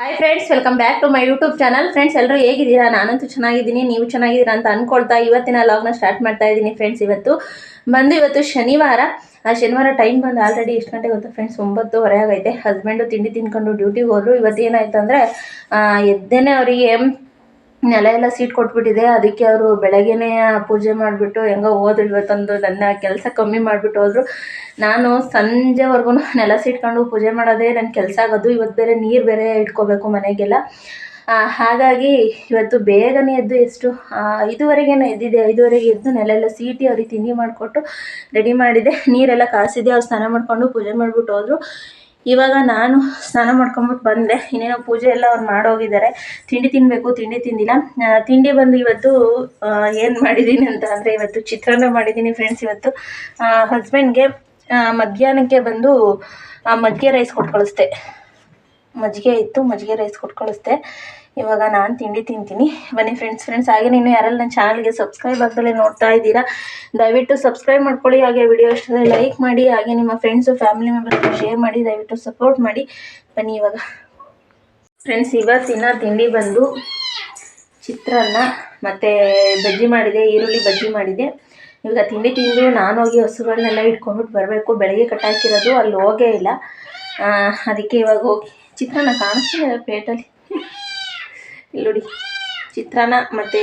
Hi friends, welcome back to my YouTube channel. Friends, ಎಲ್ಲರೂ ಹೇಗಿದ್ದೀರಾ? ನಾನಂತೂ ಚೆನ್ನಾಗಿದ್ದೀನಿ, ನೀವು ಚೆನ್ನಾಗಿದ್ದೀರಾ ಅಂತ ಅಂದ್ಕೊಳ್ತಾ ಇವತ್ತಿನ ಲಾಗ್ನ ಸ್ಟಾರ್ಟ್ ಮಾಡ್ತಾ ಇದ್ದೀನಿ. ಫ್ರೆಂಡ್ಸ್, ಇವತ್ತು ಶನಿವಾರ. ಶನಿವಾರ ಟೈಮ್ ಬಂದು ಆಲ್ರೆಡಿ ಎಷ್ಟು ಗಂಟೆಗೆ ಗೊತ್ತಾ ಫ್ರೆಂಡ್ಸ್? 9:30 ಆಗೈತೆ. ಹಸ್ಬೆಂಡು ತಿಂಡಿ ತಿನ್ಕೊಂಡು ಡ್ಯೂಟಿಗೆ ಹೋದ್ರು. ಇವತ್ತು ಏನಾಯ್ತು ಅಂದರೆ ಎದ್ದೇನೆ ಅವರಿಗೆ ನೆಲ ಎಲ್ಲ ಸೀಟ್ ಕೊಟ್ಬಿಟ್ಟಿದೆ. ಅದಕ್ಕೆ ಅವರು ಬೆಳಗ್ಗೆನೇ ಪೂಜೆ ಮಾಡಿಬಿಟ್ಟು ಹೆಂಗೋ ಹೋದ್ರು. ಇವತ್ತೊಂದು ನನ್ನ ಕೆಲಸ ಕಮ್ಮಿ ಮಾಡಿಬಿಟ್ಟು ಹೋದರು. ನಾನು ಸಂಜೆವರೆಗೂ ನೆಲ ಸೀಟ್ಕೊಂಡು ಪೂಜೆ ಮಾಡೋದೇ ನನ್ನ ಕೆಲಸ ಆಗೋದು. ಇವತ್ತು ಬೇರೆ ನೀರು ಬೇರೆ ಇಟ್ಕೋಬೇಕು ಮನೆಗೆಲ್ಲ. ಹಾಗಾಗಿ ಇವತ್ತು ಬೇಗನೆ ಎದ್ದು ಎಷ್ಟು 5:30ಗೇನೋ ಎದ್ದಿದೆ. 5:30ಗೆ ಎದ್ದು ನೆಲ ಎಲ್ಲ ಸೀಟಿ ಅವ್ರಿಗೆ ತಿಂಡಿ ಮಾಡಿಕೊಟ್ಟು ರೆಡಿ ಮಾಡಿದೆ. ನೀರೆಲ್ಲ ಕಾಸಿದೆ. ಅವ್ರು ಸ್ನಾನ ಮಾಡಿಕೊಂಡು ಪೂಜೆ ಮಾಡಿಬಿಟ್ಟು ಹೋದರು. ಇವಾಗ ನಾನು ಸ್ನಾನ ಮಾಡ್ಕೊಂಬಿಟ್ಟು ಬಂದೆ. ಇನ್ನೇನೋ ಪೂಜೆ ಎಲ್ಲ ಅವ್ರು ಮಾಡೋಗಿದ್ದಾರೆ. ತಿಂಡಿ ತಿನ್ನಬೇಕು, ತಿಂಡಿ ತಿಂದಿಲ್ಲ. ತಿಂಡಿ ಬಂದು ಇವತ್ತು ಏನು ಮಾಡಿದ್ದೀನಿ ಅಂತ ಅಂದರೆ ಇವತ್ತು ಚಿತ್ರಾನ್ನ ಮಾಡಿದ್ದೀನಿ ಫ್ರೆಂಡ್ಸ್. ಇವತ್ತು ಹಸ್ಬೆಂಡ್ಗೆ ಮಧ್ಯಾಹ್ನಕ್ಕೆ ಬಂದು ಮಜ್ಜಿಗೆ ರೈಸ್ ಕೊಟ್ಟು ಕಳಿಸ್ದೆ. ಮಜ್ಜಿಗೆ ಇತ್ತು, ಮಜ್ಜಿಗೆ ರೈಸ್ ಕೊಟ್ಟು ಕಳಿಸ್ದೆ. ಇವಾಗ ನಾನು ತಿಂಡಿ ತಿಂತೀನಿ. ಬನ್ನಿ ಫ್ರೆಂಡ್ಸ್. ಹಾಗೆ ನೀನು ಯಾರೆಲ್ಲ ನನ್ನ ಚಾನಲ್ಗೆ ಸಬ್ಸ್ಕ್ರೈಬ್ ಆಗ್ದಲೇ ನೋಡ್ತಾ ಇದ್ದೀರಾ, ದಯವಿಟ್ಟು ಸಬ್ಸ್ಕ್ರೈಬ್ ಮಾಡ್ಕೊಳ್ಳಿ. ಹಾಗೆ ವಿಡಿಯೋ ಇಷ್ಟದಲ್ಲಿ ಲೈಕ್ ಮಾಡಿ. ಹಾಗೆ ನಿಮ್ಮ ಫ್ರೆಂಡ್ಸು ಫ್ಯಾಮಿಲಿ ಮೆಂಬರ್ಸ್ಗೆ ಶೇರ್ ಮಾಡಿ. ದಯವಿಟ್ಟು ಸಪೋರ್ಟ್ ಮಾಡಿ. ಬನ್ನಿ ಇವಾಗ ಫ್ರೆಂಡ್ಸ್, ಇವತ್ತಿನ ತಿಂಡಿ ಬಂದು ಚಿತ್ರಾನ್ನ ಮತ್ತು ಬಜ್ಜಿ ಮಾಡಿದೆ, ಈರುಳ್ಳಿ ಬಜ್ಜಿ ಮಾಡಿದೆ. ಇವಾಗ ತಿಂಡಿ ತಿಂದು ನಾನು ಹೋಗಿ ಹಸುಗಳನ್ನೆಲ್ಲ ಇಟ್ಕೊಂಡ್ಬಿಟ್ಟು ಬರಬೇಕು. ಬೆಳಗ್ಗೆ ಕಟ್ಟಾಕಿರೋದು, ಅಲ್ಲಿ ಹೋಗೇ ಇಲ್ಲ. ಅದಕ್ಕೆ ಇವಾಗ ಹೋಗಿ ಚಿತ್ರಾನ್ನ ಕಾಣಿಸ್ತಿದೆ ಪ್ಲೇಟಲ್ಲಿ ಇಲ್ಲಿ ನೋಡಿ. ಚಿತ್ರಾನ್ನ ಮತ್ತು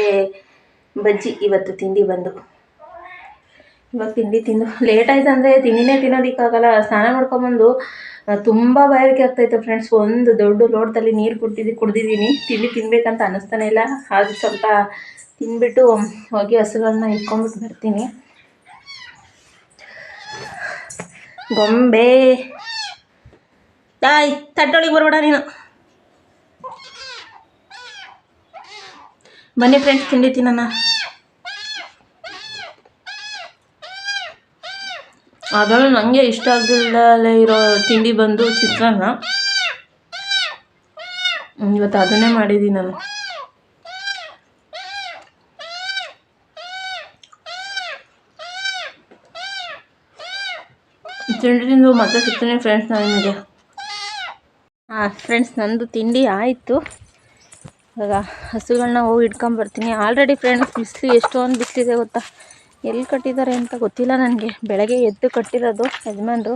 ಬಜ್ಜಿ ಇವತ್ತು ತಿಂಡಿ ಬಂದು. ಇವಾಗ ತಿಂಡಿ ತಿಂದು ಲೇಟ್ ಆಯ್ತು ಅಂದರೆ ತಿಂಡಿನೇ ತಿನ್ನೋದಕ್ಕಾಗಲ್ಲ. ಸ್ನಾನ ಮಾಡ್ಕೊಂಬಂದು ತುಂಬ ಬಾಯಾರಿಕೆ ಆಗ್ತಾಯಿತ್ತು ಫ್ರೆಂಡ್ಸ್. ಒಂದು ದೊಡ್ಡ ಲೋಟದಲ್ಲಿ ನೀರು ಕುಡ್ದಿದ್ದೀನಿ. ತಿಂಡಿ ತಿನ್ನಬೇಕಂತ ಅನ್ನಿಸ್ತಾನೆ ಇಲ್ಲ. ಅದು ಸ್ವಲ್ಪ ತಿಂದ್ಬಿಟ್ಟು ಹೋಗಿ ಹಸುಗಳನ್ನ ಇಟ್ಕೊಂಡ್ಬಿಟ್ಟು ಬರ್ತೀನಿ. ಗೊಂಬೆ ತಾಯ್ ತಟ್ಟೊಳಿಗೆ ಬರ್ಬೇಡ ನೀನು. ಬನ್ನಿ ಫ್ರೆಂಡ್ಸ್, ತಿಂಡಿ ತಿನ್ನೋಣ. ಅದರಲ್ಲೂ ನನಗೆ ಇಷ್ಟ ಆಗದಲ್ಲೇ ಇರೋ ತಿಂಡಿ ಬಂದು ಚಿತ್ರಾನ್ನ. ಇವತ್ತು ಅದನ್ನೇ ಮಾಡಿದ್ದೀನಿ ನಾನು. ತಿಂಡಿ ತಿಂದು ಮತ್ತೆ ಸಿಗ್ತೀನಿ ಫ್ರೆಂಡ್ಸ್ ನಾನು ನಿಮಗೆ. ಫ್ರೆಂಡ್ಸ್, ನಂದು ತಿಂಡಿ ಆಯಿತು. ಇವಾಗ ಹಸುಗಳನ್ನ ಹೋಗಿ ಇಟ್ಕೊಂಬರ್ತೀನಿ. ಆಲ್ರೆಡಿ ಫ್ರೆಂಡ್ಸ್ ಬಿಸಿಲು ಎಷ್ಟೊಂದು ಬಿಸಿಲಿದೆ ಗೊತ್ತಾ? ಎಲ್ಲಿ ಕಟ್ಟಿದ್ದಾರೆ ಅಂತ ಗೊತ್ತಿಲ್ಲ ನನಗೆ. ಬೆಳಗ್ಗೆ ಎದ್ದು ಕಟ್ಟಿರೋದು ಯಜಮಾನ್ರು.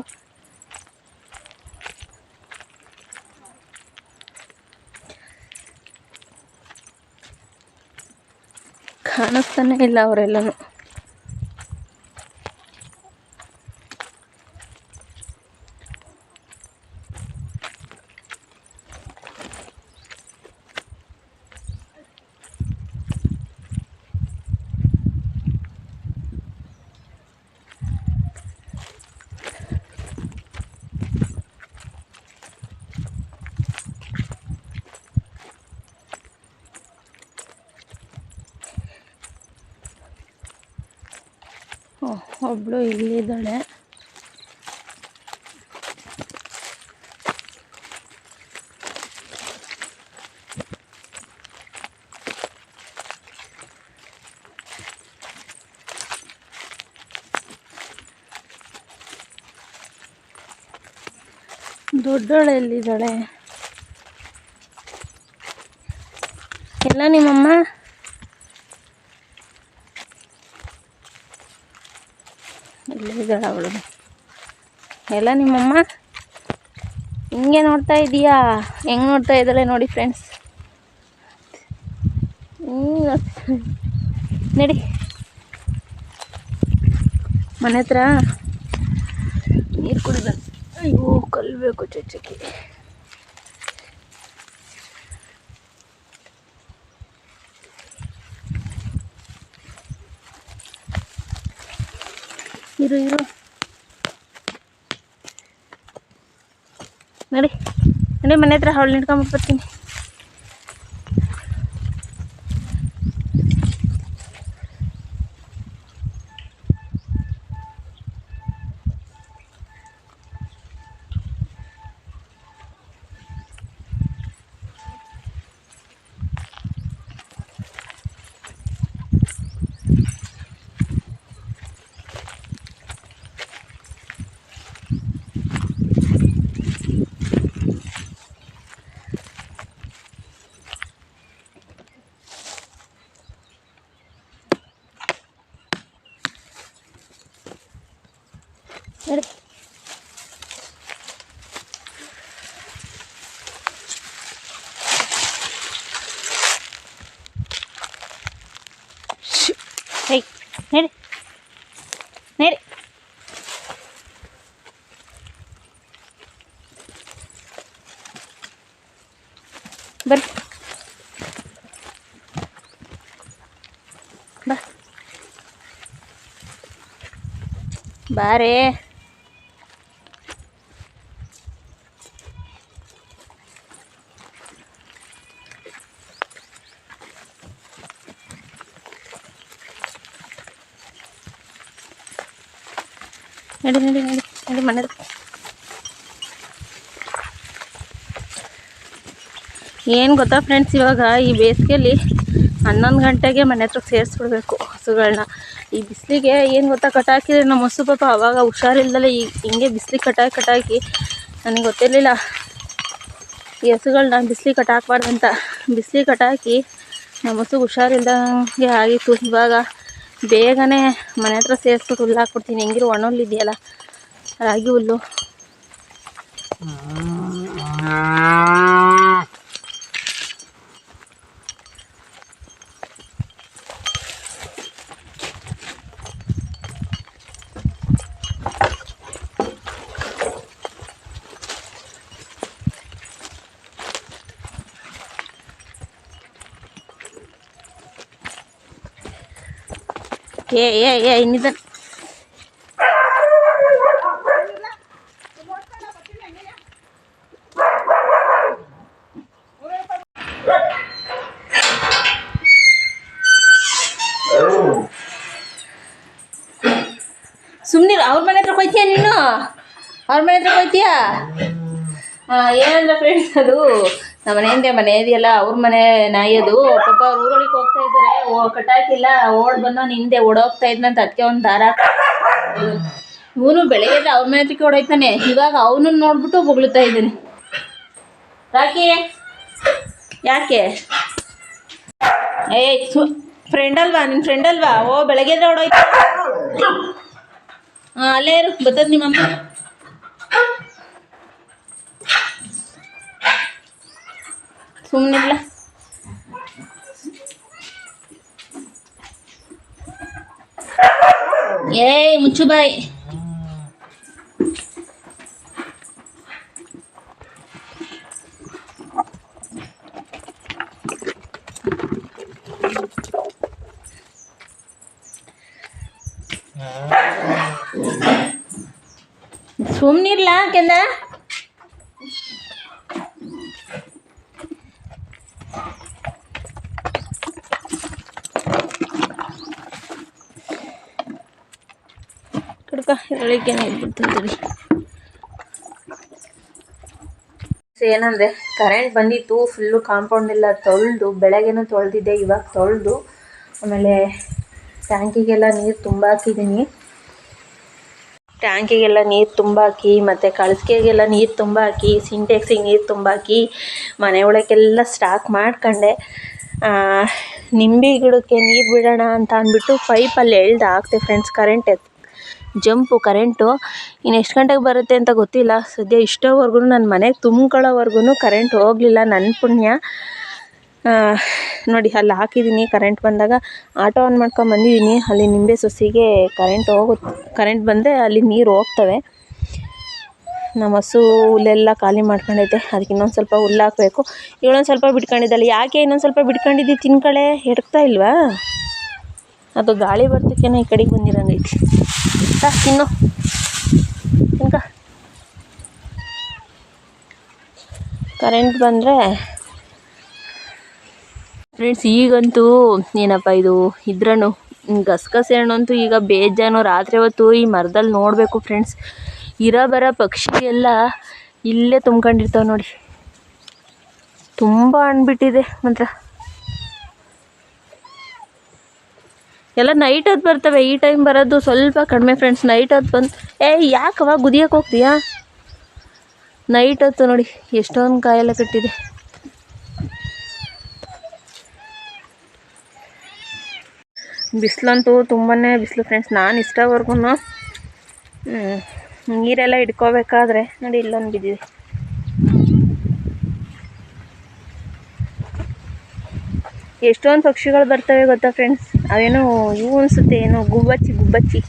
ಕಾಣಿಸ್ತಾನೆ ಇಲ್ಲ ಅವರೆಲ್ಲನೂ. ಒಬ್ಬಳು ಇಲ್ಲಿದ್ದಾಳೆ. ದೊಡ್ಡವಳು ಎಲ್ಲಿದ್ದಾಳೆ? ಎಲ್ಲ ನಿಮ್ಮಮ್ಮ ಎಲ್ಲಿದ್ದಾಳೆ? ಅವಳು ಎಲ್ಲ ನಿಮ್ಮಮ್ಮ ಹಿಂಗೆ ನೋಡ್ತಾ ಇದೀಯಾ? ಹೆಂಗೆ ನೋಡ್ತಾ ಇದ್ದಾಳೆ ನೋಡಿ ಫ್ರೆಂಡ್ಸ್. ನಡಿ ಮನೆ ಹತ್ರ ನೀರು ಕುಡಿದ. ಅಯ್ಯೋ, ಕಲ್ಬೇಕು ಚಚ್ಚಕ್ಕೆ. ಇರು ನಡಿ ಮನೆ ಹತ್ರ ಅವಳು ನಿಡ್ಕೊಂಬಿಟ್ಟು ಬರ್ತೀನಿ. ನಡಿ ನಡಿ. ಬರ್ರಿ ಬಾ ಬಾರೇ. ನಡಿ ನಡಿ ನಡಿ ನಡಿ ಮನೆ. ಏನು ಗೊತ್ತಾ ಫ್ರೆಂಡ್ಸ್, ಇವಾಗ ಈ ಬೇಸಿಗೆಯಲ್ಲಿ 11 ಗಂಟೆಗೆ ಮನೆ ಹತ್ರ ಸೇರಿಸ್ಬಿಡ್ಬೇಕು ಹಸುಗಳನ್ನ. ಈ ಬಿಸಿಲಿಗೆ ಏನು ಗೊತ್ತಾ, ಕಟಾಕಿದ್ರೆ ನಮ್ಮ ಹಸು ಪಾಪ ಆವಾಗ ಹುಷಾರಿಲ್ದಲೆ ಹಿಂಗೆ ಬಿಸಿಲಿಗೆ ಕಟಾಕಿ ನನಗೆ ಗೊತ್ತಿರಲಿಲ್ಲ ಈ ಹಸುಗಳನ್ನ ಬಿಸಿಲಿಗೆ ಕಟಾಕಬಾರ್ದಂತ. ಬಿಸಿಲಿಗೆ ಕಟಾಕಿ ನಮ್ಮ ಹಸು ಹುಷಾರಿಲ್ದಂಗೆ ಆಗಿತ್ತು. ಇವಾಗ ಬೇಗನೆ ಮನೆ ಹತ್ರ ಸೇರಿಸ್ಬಿಟ್ಟು ಹುಲ್ಲು ಹಾಕ್ಬಿಡ್ತೀನಿ. ಹೆಂಗಿರು ಒಣ ಹುಲ್ಲು ಇದೆಯಲ್ಲ, ರಾಗಿ ಹುಲ್ಲು. ಇನ್ನಿದ ಸುಮ್ಮನೆ ಅವ್ರ ಮನೆ ಹತ್ರ ಹೋಯ್ತೀಯ ನೀನು? ಅವ್ರ ಮನೆ ಹತ್ರ ಹೋಯ್ತೀಯಾ? ಏನಂದ್ರೆ ಫ್ರೆಂಡ್ಸ್, ಅದು ನಮ್ಮ ಮನೆ ಇದೆಯಲ್ಲ, ಅವ್ರ ಮನೆ ನಾಯಿ ಅದು. ಪಾಪ ಅವ್ರು ಊರೊಳಗೆ ಹೋಗ್ತಾ ಇದ್ದಾರೆ, ಕಟಾಕಿಲ್ಲ, ಓಡ್ ಬಂದು ನಿಂದೆ ಓಡೋಗ್ತಾ ಇದ್ನಂತ. ಅದಕ್ಕೆ ಒಂದು ದಾರ. ಇವನು ಬೆಳಗ್ಗೆ ಅವ್ರ ಮನೆ ಹತ್ರಕ್ಕೆ ಓಡೋಯ್ತಾನೆ. ಇವಾಗ ಅವನನ್ನು ನೋಡ್ಬಿಟ್ಟು ಬೊಗಳುತ್ತಾ ಇದ್ದಾನೆ. ರಾಕಿ ಯಾಕೆ? ಫ್ರೆಂಡ್ ಅಲ್ವಾ ನಿನ್ನ? ಫ್ರೆಂಡ್ ಅಲ್ವಾ? ಬೆಳಗ್ಗೆ ಓಡೋಯ್ತಾ? ಅಲ್ಲೇ ಇರು, ಬರ್ತದ ನಿಮ್ಮಮ್ಮ. ಸುಮ್ಮನಿಲ್ಲ. ಮುಚ್ಚು ಬಾಯ್. ಸುಮ್ಮನಿರ್ಲಾ ಕೆಂದ. ಕಡ್ಕ ಇರಳಿಕೆನೆ ಇದ್ಬಿಡ್ತಂತೇಳಿ. ಏನಂದರೆ ಕರೆಂಟ್ ಬಂದಿತ್ತು. ಫುಲ್ಲು ಕಾಂಪೌಂಡ್ ಎಲ್ಲ ತೊಳೆದು, ಬೆಳಗ್ಗೆನೂ ತೊಳೆದಿದ್ದೆ, ಇವಾಗ ತೊಳೆದು ಆಮೇಲೆ ಟ್ಯಾಂಕಿಗೆಲ್ಲ ನೀರು ತುಂಬಾಕಿದ್ದೀನಿ. ಟ್ಯಾಂಕಿಗೆಲ್ಲ ನೀರು ತುಂಬಾಕಿ, ಮತ್ತು ಕಳಸ್ಕೆಗೆಲ್ಲ ನೀರು ತುಂಬಾಕಿ, ಸಿಂಟೆಕ್ಸಿಗೆ ನೀರು ತುಂಬಾಕಿ, ಮನೆ ಒಳಗೆಲ್ಲ ಸ್ಟಾಕ್ ಮಾಡ್ಕೊಂಡೆ. ನಿಂಬೆ ಗಿಡಕ್ಕೆ ನೀರು ಬಿಡೋಣ ಅಂತ ಅಂದ್ಬಿಟ್ಟು ಪೈಪಲ್ಲಿ ಎಳ್ದು ಹಾಕ್ತೆ ಫ್ರೆಂಡ್ಸ್. Jump current. ಇನ್ನು ಎಷ್ಟು ಗಂಟೆಗೆ ಬರುತ್ತೆ ಅಂತ ಗೊತ್ತಿಲ್ಲ. ಸದ್ಯ ಇಷ್ಟೋವರೆಗೂ ನನ್ನ ಮನೆಗೆ ತುಂಬ್ಕೊಳ್ಳೋವರೆಗೂ ಕರೆಂಟ್ ಹೋಗಲಿಲ್ಲ. ನನ್ನ ಪುಣ್ಯ. ನೋಡಿ ಅಲ್ಲಿ ಹಾಕಿದ್ದೀನಿ. ಕರೆಂಟ್ ಬಂದಾಗ ಆಟೋ ಆನ್ ಮಾಡ್ಕೊಂಬಂದಿದ್ದೀನಿ. ಅಲ್ಲಿ ನಿಂಬೆ ಸೊಸಿಗೆ ಕರೆಂಟ್ ಬಂದರೆ ಅಲ್ಲಿ ನೀರು ಹೋಗ್ತವೆ. ನಮ್ಮ ಹಸು ಹುಲ್ಲೆಲ್ಲ ಖಾಲಿ ಮಾಡ್ಕೊಂಡೈತೆ. ಅದಕ್ಕೆ ಇನ್ನೊಂದು ಸ್ವಲ್ಪ ಹುಲ್ಲು ಹಾಕಬೇಕು. ಇವಳೊಂದು ಸ್ವಲ್ಪ ಬಿಟ್ಕೊಂಡಿದ್ದಲ್ಲ. ಯಾಕೆ ಇನ್ನೊಂದು ಸ್ವಲ್ಪ ಬಿಟ್ಕೊಂಡಿದ್ದು? ತಿನ್ಕಳೆ, ಎಡ್ಕ್ತಾ ಇಲ್ವಾ? ಅದು ಗಾಳಿ ಬರ್ತಕ್ಕೇನೋ ಈ ಕಡೆಗೆ ಬಂದಿರಂಗೈತಿ. ತಿನ್ನು, ತಿನ್ಕ. ಕರೆಂಟ್ ಬಂದರೆ ಫ್ರೆಂಡ್ಸ್, ಈಗಂತೂ ಏನಪ್ಪ ಇದು ಇದ್ರೂ ಗಸಗಸೆ ಹಣ್ಣಂತೂ ಈಗ ಬೇಜಾನು. ರಾತ್ರಿ ಹೊತ್ತು ಈ ಮರದಲ್ಲಿ ನೋಡಬೇಕು ಫ್ರೆಂಡ್ಸ್, ಬರೋ ಪಕ್ಷಿ ಎಲ್ಲ ಇಲ್ಲೇ ತುಂಬ್ಕೊಂಡಿರ್ತಾವೆ ನೋಡಿ. ತುಂಬ ಹಣ್ಬಿಟ್ಟಿದೆ ಮಾತ್ರ. ಎಲ್ಲ ನೈಟ್ ಹೊತ್ತು ಬರ್ತವೆ. ಈ ಟೈಮ್ ಬರೋದು ಸ್ವಲ್ಪ ಕಡಿಮೆ ಫ್ರೆಂಡ್ಸ್. ನೈಟ್ ಹೊತ್ತು ಬಂದು ಯಾಕವ ಗುದಿಯಕ್ಕೆ ಹೋಗ್ತೀಯಾ? ನೈಟ್ ಹೊತ್ತು ನೋಡಿ ಎಷ್ಟೊಂದು ಕಾಯೆಲ್ಲ ಕಟ್ಟಿದೆ. ಬಿಸಿಲಂತೂ ತುಂಬಾ ಬಿಸಿಲು ಫ್ರೆಂಡ್ಸ್. ನಾನು ಇಷ್ಟವರೆಗೂ ನೀರೆಲ್ಲ ಹಿಡ್ಕೋಬೇಕಾದ್ರೆ ನೋಡಿ ಇಲ್ಲೊಂದು ಬಿದ್ದಿದೆ. ಎಷ್ಟೊಂದು ಪಕ್ಷಿಗಳು ಬರ್ತವೆ ಗೊತ್ತಾ ಫ್ರೆಂಡ್ಸ್. ಅವೇನೋ ಇವು ಅನಿಸುತ್ತೆ, ಏನೋ ಗುಬ್ಬಚ್ಚಿ.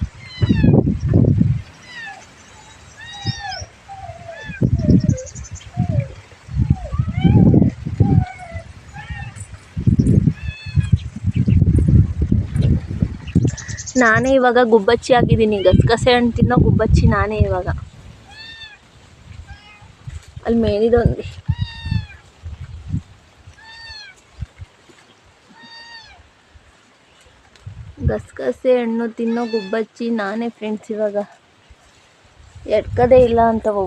ನಾನೇ ಇವಾಗ ಗುಬ್ಬಚ್ಚಿ ಆಗಿದ್ದೀನಿ. ಗಸಗಸೆ ಹಣ್ಣು ತಿನ್ನೋ ಗುಬ್ಬಚ್ಚಿ ನಾನೇ ಇವಾಗ. ಅಲ್ಲಿ ಮೇಲಿದೊಂದು ಗಸಗಸೆ ಹಣ್ಣು ತಿನ್ನೋ ಗುಬ್ಬಚ್ಚಿ ನಾನೇ ಫ್ರೆಂಡ್ಸ್. ಇವಾಗ ಎಡ್ಕದೇ ಇಲ್ಲ ಅಂತವು.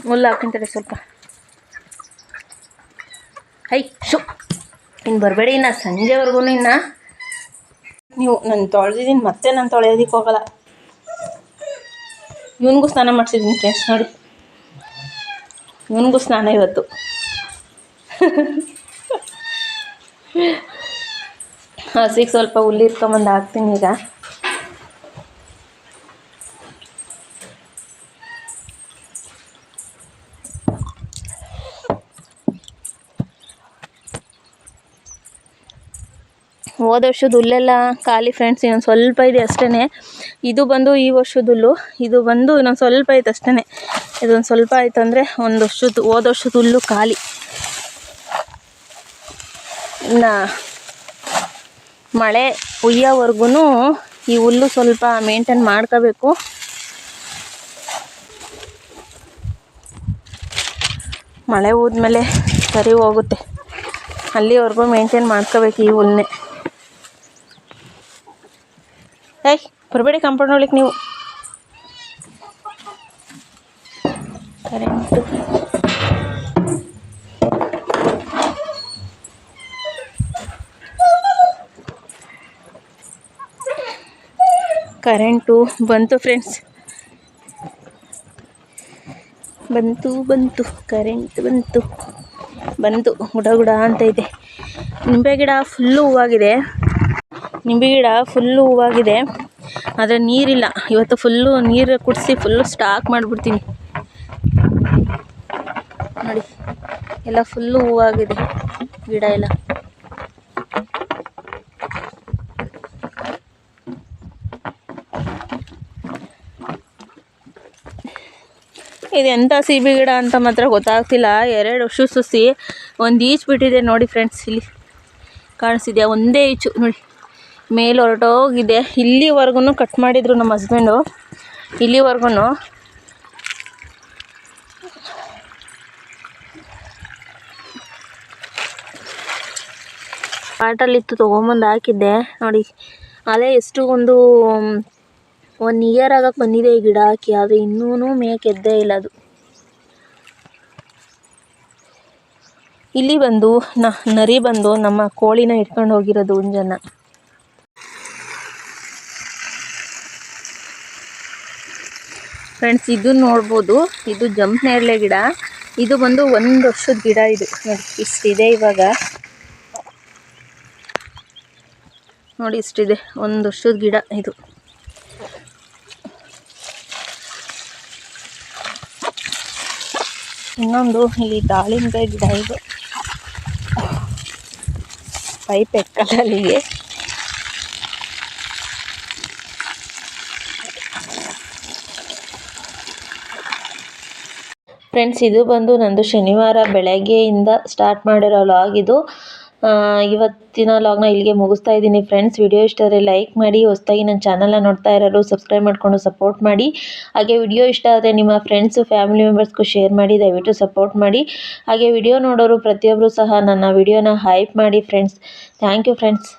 ಮುಲ್ಲ ಹಾಕ್ತಿಂತಾರೆ ಸ್ವಲ್ಪ. ಹೈ ಶು ಇನ್ನು ಬರಬೇಡಿ, ಇನ್ನು ಸಂಜೆವರೆಗೂ ಇನ್ನು ನೀವು. ನಾನು ತೊಳೆದಿದ್ದೀನಿ, ಮತ್ತೆ ನಾನು ತೊಳೆಯೋದಕ್ಕೆ ಹೋಗಲ್ಲ. ಇವನಿಗೂ ಸ್ನಾನ ಮಾಡಿಸಿದ್ದೀನಿ ಫ್ರೆಂಡ್ಸ್. ನೋಡಿ, ಇವನಿಗೂ ಸ್ನಾನ ಇವತ್ತು. ಹಸಿಗೆ ಸ್ವಲ್ಪ ಹುಲ್ಲು ಇರ್ಕೊಂಬಂದು ಹಾಕ್ತೀನಿ ಈಗ. ಹೋದ ವರ್ಷದ ಹುಲ್ಲೆಲ್ಲ ಖಾಲಿ ಫ್ರೆಂಡ್ಸ್. ಇನ್ನೊಂದು ಸ್ವಲ್ಪ ಇದೆ ಅಷ್ಟೇ. ಇದು ಬಂದು ಈ ವರ್ಷದ ಹುಲ್ಲು. ಇದು ಬಂದು ಇನ್ನೊಂದು ಸ್ವಲ್ಪ ಐತೆ ಅಷ್ಟೇ. ಇದೊಂದು ಸ್ವಲ್ಪ ಆಯ್ತು ಅಂದರೆ ಹೋದ ವರ್ಷದ ಹುಲ್ಲು ಖಾಲಿ. ಇನ್ನು ಮಳೆ ಹುಯ್ಯೋವರೆಗೂ ಈ ಹುಲ್ಲು ಸ್ವಲ್ಪ ಮೇಂಟೈನ್ ಮಾಡ್ಕೋಬೇಕು. ಮಳೆ ಹೋದ್ಮೇಲೆ ಸರಿ ಹೋಗುತ್ತೆ. ಅಲ್ಲಿವರೆಗೂ ಮೇಂಟೈನ್ ಮಾಡ್ಕೋಬೇಕು ಈ ಹುಲ್ಲನ್ನೇ. ಬರಬೇಡಿ ಕಾಂಪೌಂಡ್ ಒಳಗೆ ನೀವು. ಕರೆಂಟು ಬಂತು ಫ್ರೆಂಡ್ಸ್. ಬಂತು ಕರೆಂಟ್ ಬಂತು ಗುಡ ಅಂತ ಇದೆ. ನಿಂಬೆ ಗಿಡ ಫುಲ್ಲು ಹೂವಾಗಿದೆ. ಆದರೆ ನೀರಿಲ್ಲ. ಇವತ್ತು ಫುಲ್ಲು ನೀರು ಕುಡಿಸಿ ಫುಲ್ಲು ಸ್ಟಾಕ್ ಮಾಡಿಬಿಡ್ತೀನಿ. ನೋಡಿ, ಎಲ್ಲ ಫುಲ್ಲು ಹೂವಾಗಿದೆ ಗಿಡ ಎಲ್ಲ. ಇದು ಎಂಥ ಸೀಬೆ ಗಿಡ ಅಂತ ಮಾತ್ರ ಗೊತ್ತಾಗ್ತಿಲ್ಲ. 2 ವರ್ಷ ಸುಸಿ ಒಂದು ಈಚು ಬಿಟ್ಟಿದೆ ನೋಡಿ ಫ್ರೆಂಡ್ಸ್. ಇಲ್ಲಿ ಕಾಣಿಸ್ತಿದ್ಯಾ? ಒಂದೇ ಈಚು ನೋಡಿ, ಮೇಲೆ ಹೊರಟೋಗಿದೆ. ಇಲ್ಲಿವರೆಗೂ ಕಟ್ ಮಾಡಿದ್ರು ನಮ್ಮ ಹಸ್ಬೆಂಡು. ಇಲ್ಲಿವರೆಗೂ ಪಾಟಲ್ಲಿತ್ತು, ತೊಗೊಂಬಂದು ಹಾಕಿದ್ದೆ. ನೋಡಿ, ಅದೇ ಎಷ್ಟು ಒಂದು 1 ಇಯರ್ ಆಗಕ್ಕೆ ಬಂದಿದೆ ಈ ಗಿಡ ಹಾಕಿ. ಆದರೆ ಇನ್ನೂ ಮೇಕೆ ಎದ್ದೇ ಇಲ್ಲ ಅದು. ಇಲ್ಲಿ ಬಂದು ನರಿ ಬಂದು ನಮ್ಮ ಕೋಳಿನ ಇಟ್ಕೊಂಡು ಹೋಗಿರೋದು ಹುಂಜನ್ನ. ಫ್ರೆಂಡ್ಸ್, ಇದು ನೋಡ್ಬೋದು, ಇದು ಜಂಪ್ ನೇರಳೆ ಗಿಡ. ಇದು ಬಂದು 1 ವರ್ಷದ ಗಿಡ. ಇದು ನೋಡಿ ಇಷ್ಟಿದೆ ಇವಾಗ. ನೋಡಿ ಇಷ್ಟಿದೆ, 1 ವರ್ಷದ ಗಿಡ ಇದು. ಇನ್ನೊಂದು ಇಲ್ಲಿ ದಾಳಿಂಬೆ ಗಿಡ. ಇದು ಪೈಪ್ ಎಕ್ಕಲ್ಲಿಗೆ. ಫ್ರೆಂಡ್ಸ್, ಇದು ಬಂದು ನಂದು ಶನಿವಾರ ಬೆಳಗ್ಗೆಯಿಂದ ಸ್ಟಾರ್ಟ್ ಮಾಡಿರೋ ಲಾಗ್. ಇದು ಇವತ್ತಿನ ಲಾಗ್ನ ಇಲ್ಲಿಗೆ ಮುಗಿಸ್ತಾ ಇದ್ದೀನಿ ಫ್ರೆಂಡ್ಸ್. ವಿಡಿಯೋ ಇಷ್ಟ ಆದರೆ ಲೈಕ್ ಮಾಡಿ. ಹೊಸದಾಗಿ ನನ್ನ ಚಾನಲ್ನ ನೋಡ್ತಾ ಇರೋರು ಸಬ್ಸ್ಕ್ರೈಬ್ ಮಾಡಿಕೊಂಡು ಸಪೋರ್ಟ್ ಮಾಡಿ. ಹಾಗೆ ವಿಡಿಯೋ ಇಷ್ಟ ಆದರೆ ನಿಮ್ಮ ಫ್ರೆಂಡ್ಸು ಫ್ಯಾಮಿಲಿ ಮೆಂಬರ್ಸ್ಗೂ ಶೇರ್ ಮಾಡಿ. ದಯವಿಟ್ಟು ಸಪೋರ್ಟ್ ಮಾಡಿ. ಹಾಗೆ ವಿಡಿಯೋ ನೋಡೋರು ಪ್ರತಿಯೊಬ್ಬರು ಸಹ ನನ್ನ ವಿಡಿಯೋನ ಹೈಪ್ ಮಾಡಿ ಫ್ರೆಂಡ್ಸ್. Thank you friends.